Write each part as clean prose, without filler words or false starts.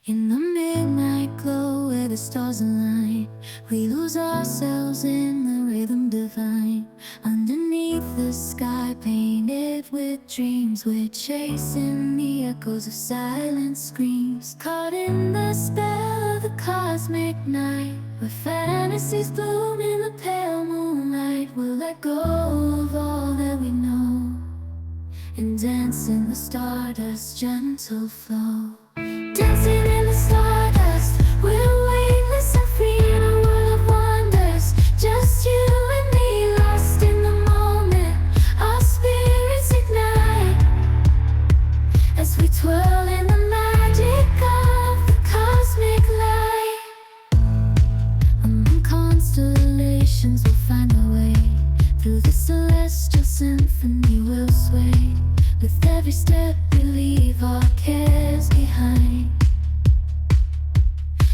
In the midnight glow where the stars align, we lose ourselves in the rhythm divine. Underneath the sky painted with dreams, we're chasing the echoes of silent screams. Caught in the spell of the cosmic night, where fantasies bloom in the pale moonlight. We'll let go of all that we know and dance in the stardust's gentle flow. Dancing in the stardust, we're weightless and free in a world of wonders. Just you and me, lost in the moment. Our spirits ignite as we twirl in the magic of the cosmic light. Among constellations, we'll find our way. Through the celestial symphony, we'll sway. With every step, we leave our cares behind.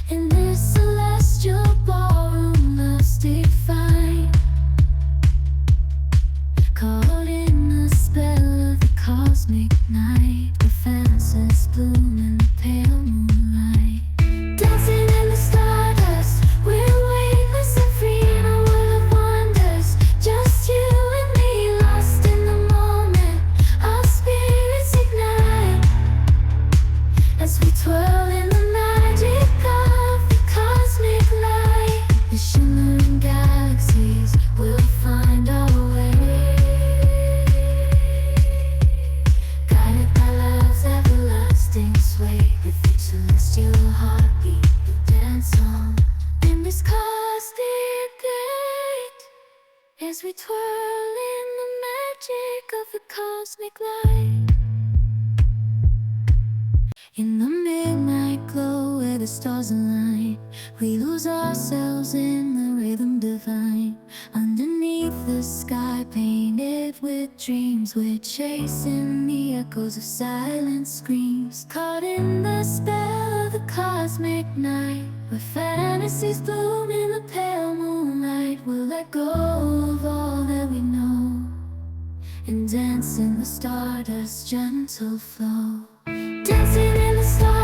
In this celestial ballroom, love's defined. Caught in the spell of the cosmic night, where fantasies bloom in the pale moonlight. Dancing in the stardust, we're weightless and free in a world of wonders. Just you and me, lost in the moment. Our spirits ignite as we twirl in the magic of the cosmic light. The shimmering galaxies will find our way, guided by love's everlasting sway. With each celestial heartbeat, we dance on in this cosmic gate, as we twirl in the magic of the cosmic light. In the midnight glow where the stars align, we lose ourselves in the rhythm divine. Underneath the sky painted with dreams, we're chasing the echoes of silent screams. Caught in the spell of the cosmic night, where fantasies bloom in the pale moonlight. We'll let go of all that we know and dance in the stardust's gentle flow. Dancing in the stars.